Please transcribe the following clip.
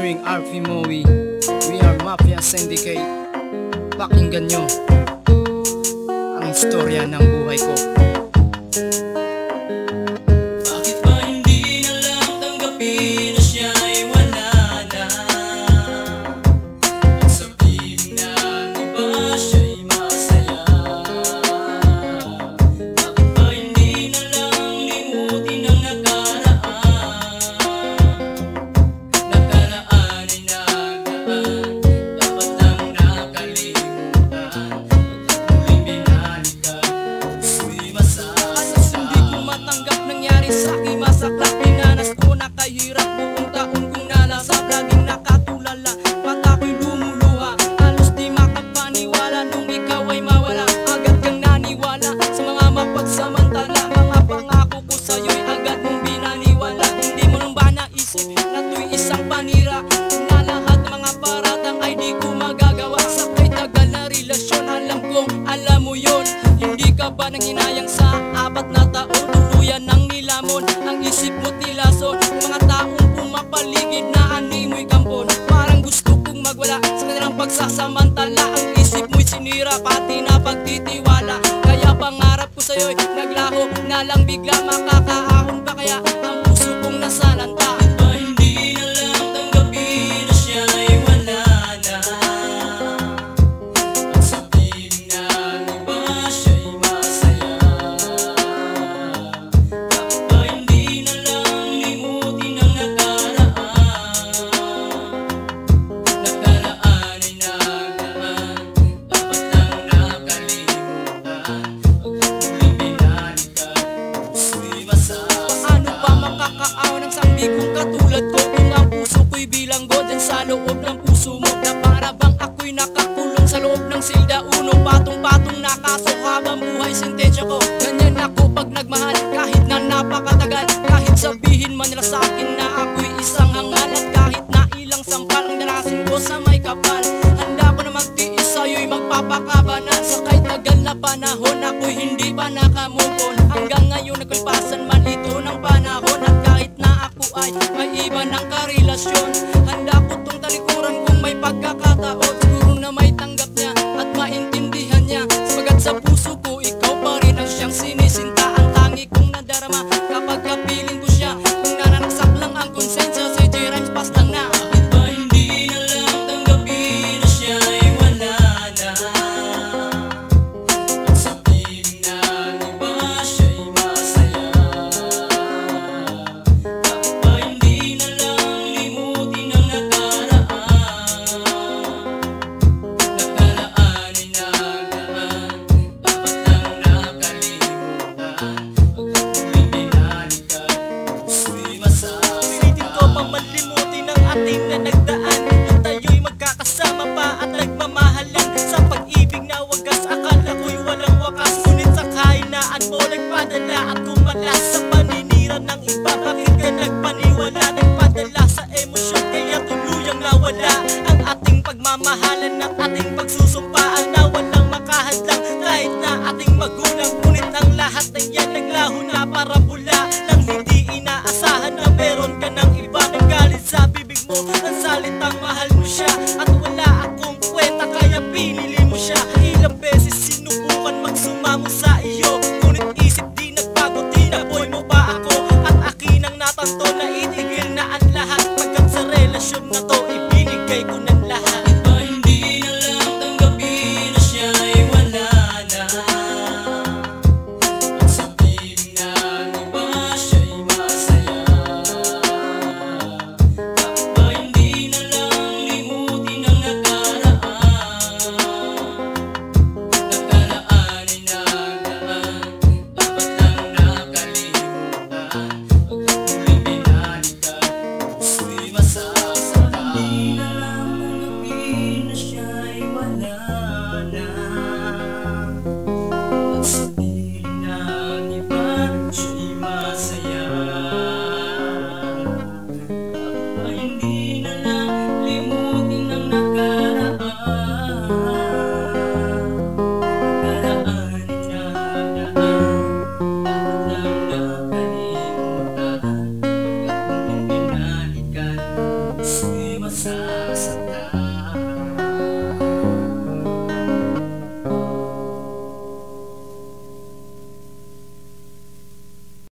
featuring RP Moe. We are Mafia Syndicate. Pakinggan nyo ang istorya ng buhay ko. Bakit ba hindi na lang tanggapin na siya ay wala na? At sabihin na iba siya'y masaya. Bakit ba hindi na lang limutin ang nakaraan? Nakaraan ay nagaan, dapat lang nakalimutan. Muling binalikan, gusto'y masasaktan. Hindi ko matanggap nangyari sa'kin, masaklap. Pinanas ko nakahirap buong taon kong nalasap. Laging nakatulala, mata ko'y lumuluha. Halos di makapaniwala nung ikaw ay mawala. Agad kang naniwala sa mga mapagsamantala. Mga pangako ko sa'yo'y agad mong binaniwala. Hindi mo nang ba naisip na to'y isang panira? Na lahat ng mga paratang ay di ko magagawa. Sabay tagal na relasyon, alam kong alam mo yun. Hindi ka ba nanginayang sa 4 na taon? Tuluyan ng nilamon ang isip mo tilason. Mga taong pumapaligid na animoy kampon. Parang gusto kong magwala sa kanilang pagsasamantala. Ang isip mo'y sinira, pati na pagtitiwala. Kaya pangarap ko sa'yo'y naglaho na lang bigla. Makakaahon ba kaya ang puso kong nasalanta? Bakit ba hindi na lang tanggapin na siya ay wala na? At sabihin na iba siya'y masaya. Bakit ba hindi na lang limutin ang nakaraan? Nakaraan ay nagaan, dapat lang nakalimutan. Muling binalikan, gusto'y masasaktan. Paano pa makakaawan ng sambikong katulad ko? Kung ang puso ko'y bilanggo dyan sa loob ng puso mo. Na para bang ako'y nakakulong sa loob ng silda uno. Patong-patong na kaso habang buhay sentensya ko. Ganyan ako pag nagmahal kahit na napakatagal. Kahit sabihin man nila sa'kin na ako'y isang hangal. At kahit na ilang sampal ang dalasin ko sa may kapal. Handa ko na magtiis sa'yo'y magpapakabanan. Sa kahit tagal na panahon ako'y hindi pa nakamove on. Hanggang ngayon nagkulpasan man ito ng panahon. At kahit na ako ay may iba ng karelasyon, handa ko tong talikuran kung may pagkakataon. Siguro na may tanggap niya at maintindihan niya. Sabagat sa puso ko ikaw pa rin ang siyang sinisinta. Ang tangi kong nadarama kapag kapiling ko siya. Kung nananaksak lang ang konsensya, si J-Rhymes pass lang na. Bakit ba hindi na lang tanggapin na siya ay wala na? At sabihin na iba siya'y masaya. Bakit ba hindi na lang limutin ang nakaraan? Nakaraan ay nagaan, dapat lang nakalimutan. Muling binalikan, gusto'y masasaktan. Pilitin ko pa malimutin ang ating na nagdaan. At tayo'y magkakasama pa at nagmamahalan. Sa pag-ibig na wagas, akala ko'y walang wakas. Ngunit sa kahinaan mo nagpadala at kumalas. Sa paninira ng iba, bakit ka nagpaniwala? Nagpadala sa emosyon, kaya tuluyang nawala ang ating pagmamahalan at ating pagsusumpaan. Na walang makahadlang kahit na ating magulang. Ngunit ang lahat ng yan naglaho na para bula. Nang hindi inaasahan na meron ka ng iba. Nanggalit sa bibig mo ang salitang mahal mo siya. At wala akong kwenta kaya pinili mo siya. Ilang beses sinubukan magsumamo sa iyo, ngunit isip di nagbago. Tinaboy mo ba ako? At akin ang natanto na